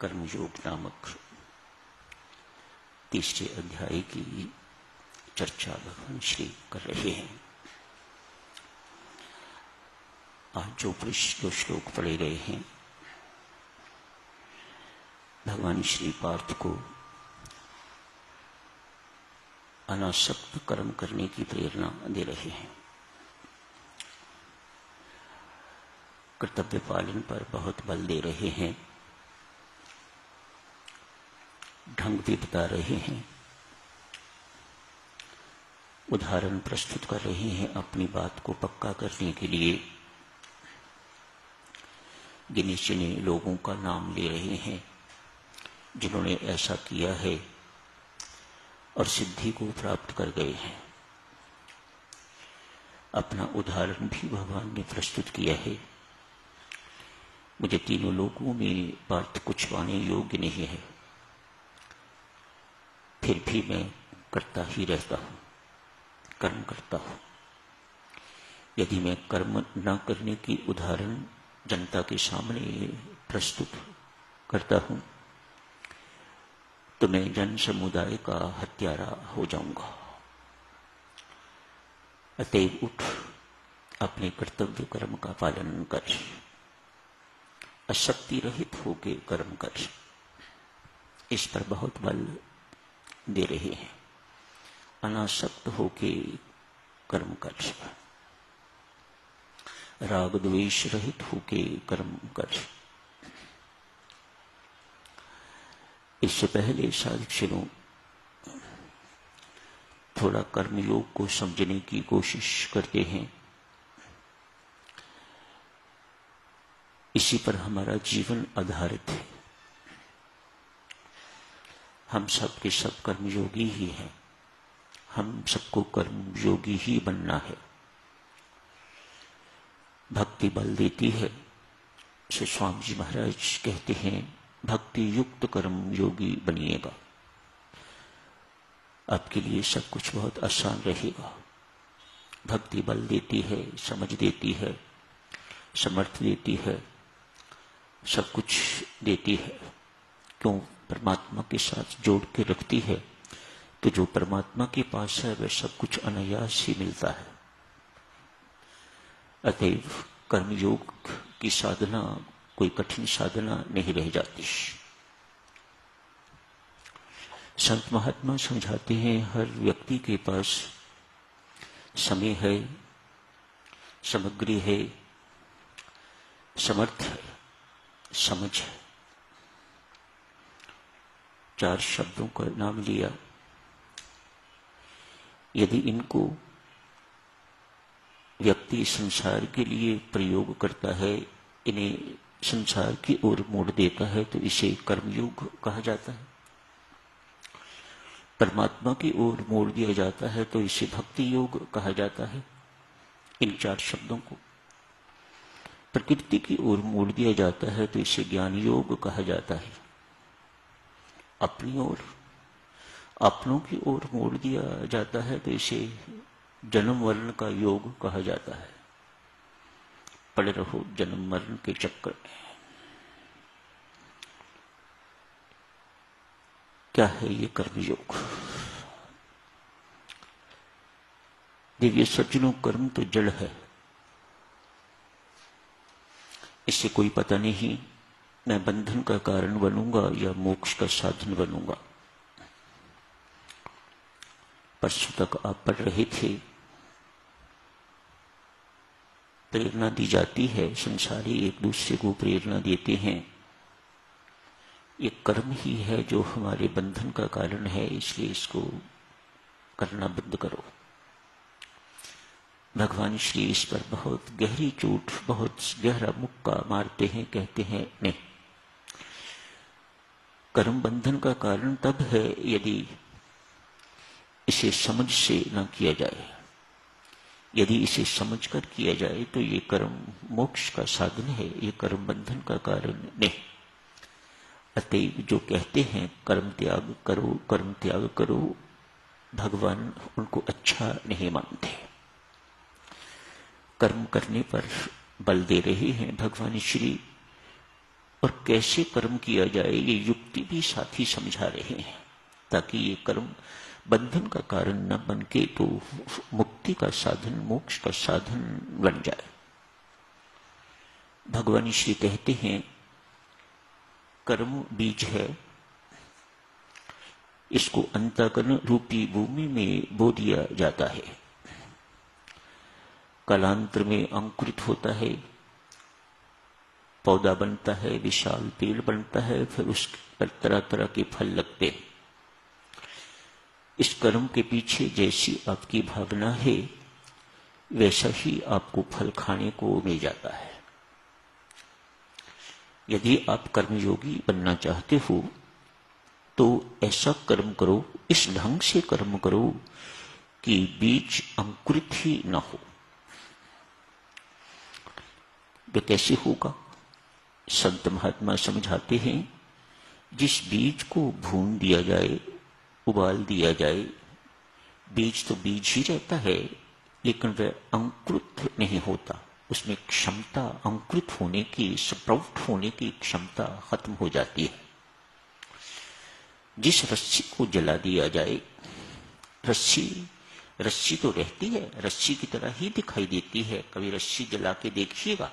कर्मयोग नामक तीसरे अध्याय की चर्चा भगवान श्री कर रहे हैं। आज जो श्लोक पढ़े गए हैं, भगवान श्री पार्थ को अनासक्त कर्म करने की प्रेरणा दे रहे हैं। कर्तव्य पालन पर बहुत बल दे रहे हैं, ढंग भी बता रहे हैं, उदाहरण प्रस्तुत कर रहे हैं। अपनी बात को पक्का करने के लिए गिने चुने लोगों का नाम ले रहे हैं जिन्होंने ऐसा किया है और सिद्धि को प्राप्त कर गए हैं। अपना उदाहरण भी भगवान ने प्रस्तुत किया है। मुझे तीनों लोगों में पार्थ कुछ पाने योग्य नहीं है, फिर भी मैं करता ही रहता हूं, कर्म करता हूं। यदि मैं कर्म न करने की उदाहरण जनता के सामने प्रस्तुत करता हूं तो मैं जन समुदाय का हत्यारा हो जाऊंगा। अतएव उठ, अपने कर्तव्य कर्म का पालन कर, आसक्ति रहित होके कर्म कर। इस पर बहुत बल दे रहे हैं। अनासक्त होके कर्म कर, राग द्वेष रहित होके कर्म कर। इससे पहले साधक थोड़ा कर्मयोग को समझने की कोशिश करते हैं। इसी पर हमारा जीवन आधारित है। हम सब के सब कर्मयोगी ही हैं। हम सबको कर्मयोगी ही बनना है। भक्ति बल देती है। श्री स्वामी जी महाराज कहते हैं, भक्ति युक्त कर्मयोगी बनिएगा, आपके लिए सब कुछ बहुत आसान रहेगा। भक्ति बल देती है, समझ देती है, समर्थ देती है, सब कुछ देती है। क्यों? परमात्मा के साथ जोड़ के रखती है। तो जो परमात्मा के पास है वह सब कुछ अनायास ही मिलता है। अतएव कर्मयोग की साधना कोई कठिन साधना नहीं रह जाती। संत महात्मा समझाते हैं, हर व्यक्ति के पास समय है, सामग्री है, समर्थ है, समझ है। 4 शब्दों का नाम लिया। यदि इनको व्यक्ति संसार के लिए प्रयोग करता है, इन्हें संसार की ओर मोड़ देता है, तो इसे कर्मयोग कहा जाता है। परमात्मा की ओर मोड़ दिया जाता है तो इसे भक्ति योग कहा जाता है। इन 4 शब्दों को प्रकृति की ओर मोड़ दिया जाता है तो इसे ज्ञान योग कहा जाता है। अपनी ओर, अपनों की ओर मोड़ दिया जाता है तो इसे जन्म मरण का योग कहा जाता है। पड़े रहो जन्म मरण के चक्कर में। क्या है ये कर्मयोग? दिव्य सज्जनों, कर्म तो जड़ है। इससे कोई पता नहीं मैं बंधन का कारण बनूंगा या मोक्ष का साधन बनूंगा। परसों तक आप पढ़ रहे थे, प्रेरणा दी जाती है। संसारी एक दूसरे को प्रेरणा देते हैं। ये कर्म ही है जो हमारे बंधन का कारण है, इसलिए इसको करना बंद करो। भगवान श्री इस पर बहुत गहरी चोट, बहुत गहरा मुक्का मारते हैं। कहते हैं, नहीं, कर्म बंधन का कारण तब है यदि इसे समझ से न किया जाए। यदि इसे समझकर किया जाए तो ये कर्म मोक्ष का साधन है, ये कर्म बंधन का कारण नहीं। अतएव जो कहते हैं कर्म त्याग करो, कर्म त्याग करो, भगवान उनको अच्छा नहीं मानते। कर्म करने पर बल दे रहे हैं भगवान श्री, और कैसे कर्म किया जाए ये युक्ति भी साथ ही समझा रहे हैं, ताकि ये कर्म बंधन का कारण न बन के तो मुक्ति का साधन, मोक्ष का साधन बन जाए। भगवान श्री कहते हैं कर्म बीज है, इसको अंतःकरण रूपी भूमि में बो दिया जाता है, कालांतर में अंकुरित होता है, पौधा बनता है, विशाल पेड़ बनता है, फिर उस पर तरह तरह के फल लगते हैं। इस कर्म के पीछे जैसी आपकी भावना है वैसा ही आपको फल खाने को मिल जाता है। यदि आप कर्मयोगी बनना चाहते हो तो ऐसा कर्म करो, इस ढंग से कर्म करो कि बीज अंकुरित ही न हो। वे कैसे होगा? संत महात्मा समझाते हैं, जिस बीज को भून दिया जाए, उबाल दिया जाए, बीज तो बीज ही रहता है, लेकिन वह अंकुरित नहीं होता। उसमें क्षमता अंकुरित होने की, स्प्राउट होने की क्षमता खत्म हो जाती है। जिस रस्सी को जला दिया जाए, रस्सी तो रहती है, रस्सी की तरह ही दिखाई देती है। कभी रस्सी जला के देखिएगा,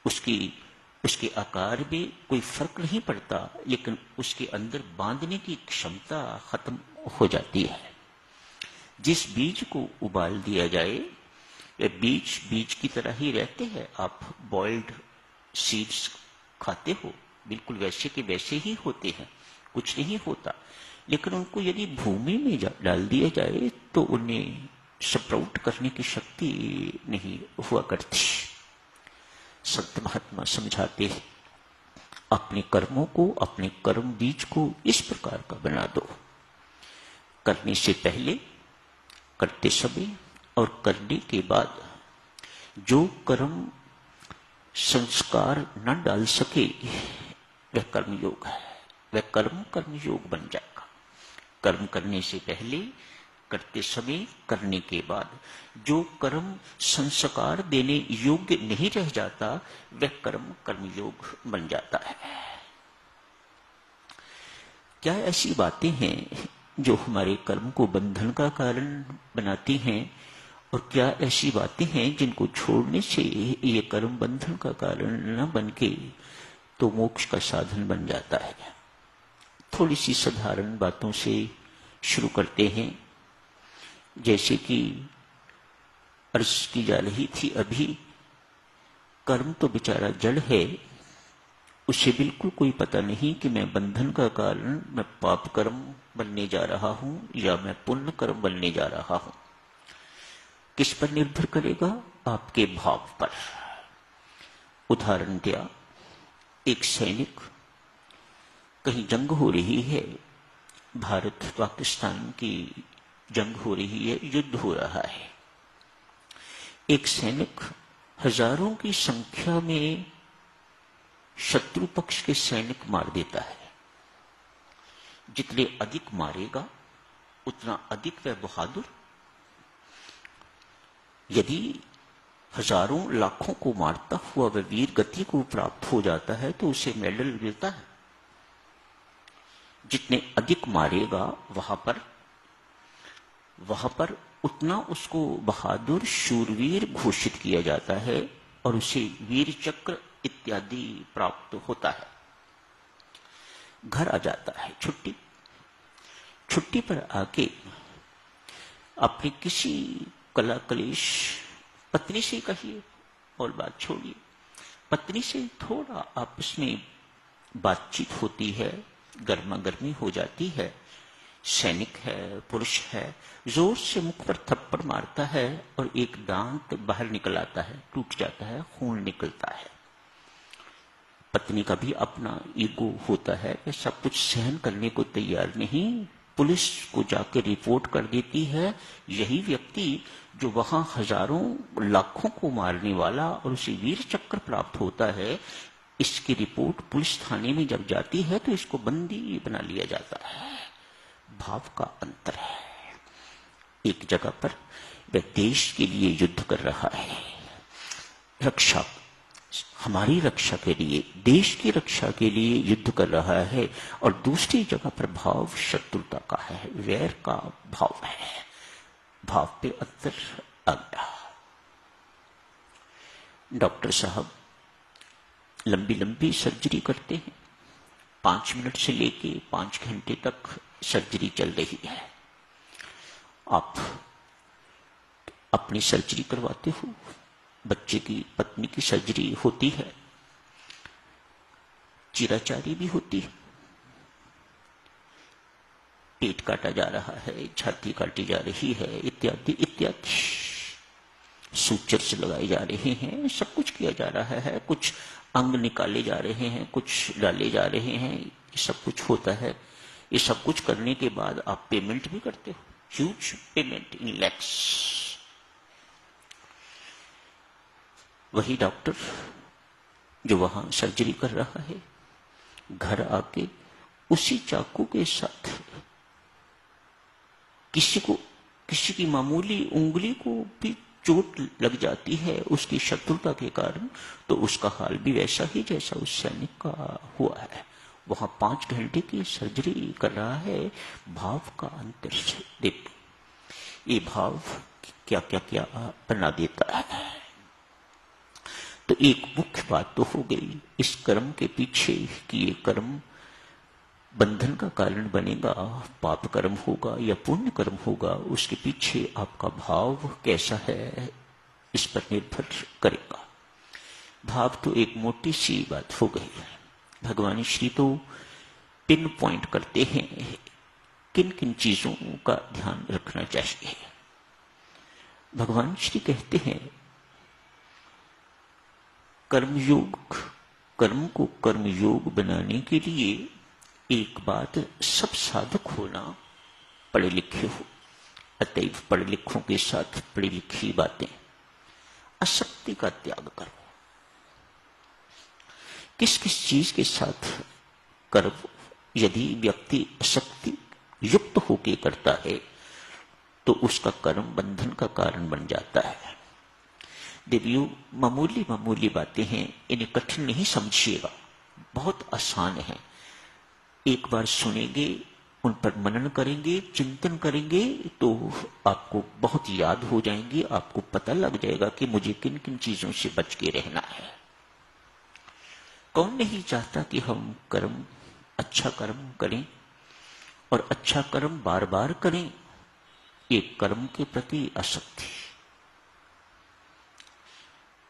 उसके आकार में कोई फर्क नहीं पड़ता, लेकिन उसके अंदर बांधने की क्षमता खत्म हो जाती है। जिस बीज को उबाल दिया जाए वे बीज की तरह ही रहते हैं। आप बॉइल्ड सीड्स खाते हो, बिल्कुल वैसे के वैसे ही होते हैं, कुछ नहीं होता। लेकिन उनको यदि भूमि में डाल दिया जाए तो उन्हें स्प्राउट करने की शक्ति नहीं हुआ करती। संत महात्मा समझाते हैं, अपने कर्मों को, अपने कर्म बीज को इस प्रकार का बना दो, करने से पहले, करते समय और करने के बाद जो कर्म संस्कार न डाल सके वह कर्मयोग है, वह कर्मयोग बन जाएगा। कर्म करने से पहले, करते समय, करने के बाद जो कर्म संस्कार देने योग्य नहीं रह जाता वह कर्मयोग बन जाता है। क्या ऐसी बातें हैं जो हमारे कर्म को बंधन का कारण बनाती हैं, और क्या ऐसी बातें हैं जिनको छोड़ने से ये कर्म बंधन का कारण न बन के तो मोक्ष का साधन बन जाता है? थोड़ी सी साधारण बातों से शुरू करते हैं। जैसे कि अर्ज की जा रही थी अभी, कर्म तो बेचारा जड़ है, उसे बिल्कुल कोई पता नहीं कि मैं बंधन का कारण, मैं पाप कर्म बनने जा रहा हूं या मैं पुण्य कर्म बनने जा रहा हूं। किस पर निर्भर करेगा? आपके भाव पर। उदाहरण दिया, एक सैनिक, कहीं जंग हो रही है, भारत पाकिस्तान की जंग हो रही है, युद्ध हो रहा है। एक सैनिक हजारों की संख्या में शत्रु पक्ष के सैनिक मार देता है। जितने अधिक मारेगा उतना अधिक वह बहादुर। यदि हजारों लाखों को मारता हुआ वह वीर गति को प्राप्त हो जाता है तो उसे मेडल मिलता है। जितने अधिक मारेगा वहां पर उतना उसको बहादुर शूरवीर घोषित किया जाता है और उसे वीर चक्र इत्यादि प्राप्त होता है। घर आ जाता है, छुट्टी पर आके अपनी किसी कला कलेश पत्नी से कहिए और बात छोड़िए, पत्नी से थोड़ा आपस में बातचीत होती है, गर्मा गर्मी हो जाती है। सैनिक है, पुरुष है, जोर से मुख पर थप्पड़ मारता है और एक दांत बाहर निकल आता है, टूट जाता है, खून निकलता है। पत्नी का भी अपना ईगो होता है, सब कुछ सहन करने को तैयार नहीं, पुलिस को जाकर रिपोर्ट कर देती है। यही व्यक्ति जो वहां हजारों लाखों को मारने वाला और उसे वीर चक्र प्राप्त होता है, इसकी रिपोर्ट पुलिस थाने में जब जाती है तो इसको बंदी बना लिया जाता है। भाव का अंतर है। एक जगह पर वह देश के लिए युद्ध कर रहा है, हमारी रक्षा के लिए, देश की रक्षा के लिए युद्ध कर रहा है, और दूसरी जगह पर भाव शत्रुता का है, वैर का भाव है, भाव पे अंतर आ गया। डॉक्टर साहब लंबी लंबी सर्जरी करते हैं, 5 मिनट से लेके 5 घंटे तक सर्जरी चल रही है। आप अपनी सर्जरी करवाते हो, बच्चे की पत्नी की सर्जरी होती है, चिराचारी भी होती है, पेट काटा जा रहा है, छाती काटी जा रही है, इत्यादि इत्यादि, सूचर्स लगाए जा रहे हैं, सब कुछ किया जा रहा है, कुछ अंग निकाले जा रहे हैं, कुछ डाले जा रहे हैं, ये सब कुछ होता है। ये सब कुछ करने के बाद आप पेमेंट भी करते हो, ह्यूज पेमेंट इन लैक्स। वही डॉक्टर जो वहां सर्जरी कर रहा है, घर आके उसी चाकू के साथ किसी की मामूली उंगली को भी चोट लग जाती है उसकी शत्रुता के कारण, तो उसका हाल भी वैसा ही जैसा उस सैनिक का हुआ है। वहां 5 घंटे की सर्जरी कर रहा है। भाव का अंतर से देख, ये भाव क्या क्या क्या बना देता है। तो एक मुख्य बात तो हो गई इस कर्म के पीछे कि ये कर्म बंधन का कारण बनेगा, पाप कर्म होगा या पुण्य कर्म होगा, उसके पीछे आपका भाव कैसा है इस पर निर्भर करेगा। भाव तो एक मोटी सी बात हो गई है। भगवान श्री तो पिन पॉइंट करते हैं किन किन चीजों का ध्यान रखना चाहिए। भगवान श्री कहते हैं कर्मयोग, कर्म को कर्मयोग बनाने के लिए एक बात, सब साधक होना पढ़े लिखे हो, अतएव पढ़े लिखों के साथ पढ़ी लिखी बातें, आसक्ति का त्याग करो। किस किस चीज के साथ करो? यदि व्यक्ति आसक्ति युक्त होकर करता है तो उसका कर्म बंधन का कारण बन जाता है। देवियों, मामूली मामूली बातें हैं, इन्हें कठिन नहीं समझिएगा, बहुत आसान है। एक बार सुनेंगे, उन पर मनन करेंगे, चिंतन करेंगे तो आपको बहुत याद हो जाएंगे, आपको पता लग जाएगा कि मुझे किन किन चीजों से बच के रहना है। कौन नहीं चाहता कि हम कर्म, अच्छा कर्म करें और अच्छा कर्म बार बार करें? एक कर्म के प्रति आसक्ति,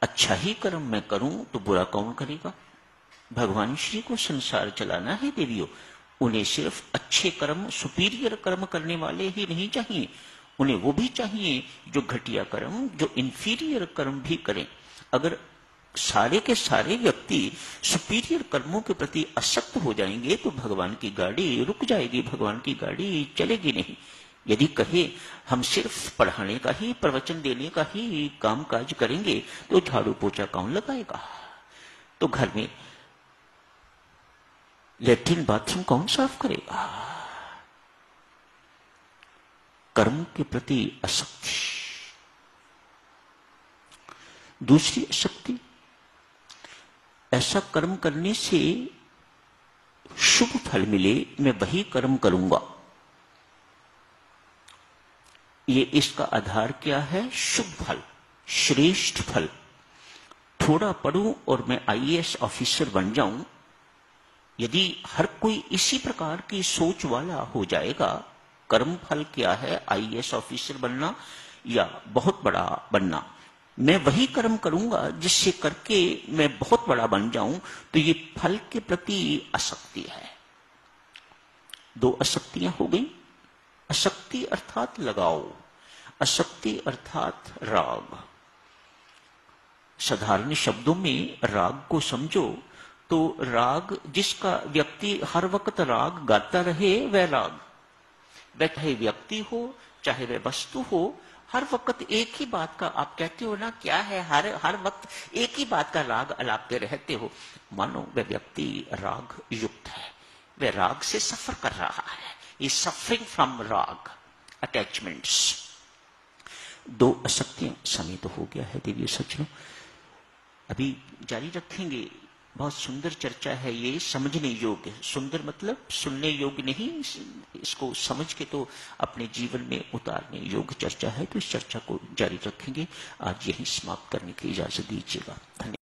अच्छा ही कर्म मैं करूं तो बुरा कौन करेगा? भगवान श्री को संसार चलाना है देवियों, उन्हें सिर्फ अच्छे कर्म, सुपीरियर कर्म करने वाले ही नहीं चाहिए, उन्हें वो भी चाहिए जो घटिया कर्म, जो इंफीरियर कर्म भी करें। अगर सारे के सारे व्यक्ति सुपीरियर कर्मों के प्रति आसक्त हो जाएंगे तो भगवान की गाड़ी रुक जाएगी, भगवान की गाड़ी चलेगी नहीं। यदि कहे हम सिर्फ पढ़ाने का ही, प्रवचन देने का ही काम काज करेंगे तो झाड़ू पोछा कौन लगाएगा? तो घर में लैट्रिन बाथरूम कौन साफ करेगा? कर्म के प्रति आसक्ति। दूसरी आसक्ति, ऐसा कर्म करने से शुभ फल मिले, मैं वही कर्म करूंगा। ये इसका आधार क्या है? शुभ फल, श्रेष्ठ फल। थोड़ा पढ़ूं और मैं आईएएस ऑफिसर बन जाऊं, यदि हर कोई इसी प्रकार की सोच वाला हो जाएगा, कर्म फल क्या है? आईएएस ऑफिसर बनना या बहुत बड़ा बनना। मैं वही कर्म करूंगा जिससे करके मैं बहुत बड़ा बन जाऊं, तो ये फल के प्रति आसक्ति है। 2 आसक्तियां हो गई। आसक्ति अर्थात लगाओ, आसक्ति अर्थात राग। साधारण शब्दों में राग को समझो तो राग, जिसका व्यक्ति हर वक्त राग गाता रहे वह राग। वह चाहे व्यक्ति हो चाहे वह वस्तु हो, हर वक्त एक ही बात का आप कहते हो ना, क्या है, हर वक्त एक ही बात का राग अलापते रहते हो, मानो वह व्यक्ति राग युक्त है, वह राग से सफर कर रहा है, इज सफरिंग फ्रॉम राग अटैचमेंट्स। 2 आसक्तियां, समय तो हो गया है देवी सज्जनों। अभी जारी रखेंगे। बहुत सुंदर चर्चा है ये, समझने योग्य। सुंदर मतलब सुनने योग्य नहीं, इसको समझ के तो अपने जीवन में उतारने योग्य चर्चा है। तो इस चर्चा को जारी रखेंगे। आज यही समाप्त करने की इजाजत दीजिएगा। धन्यवाद।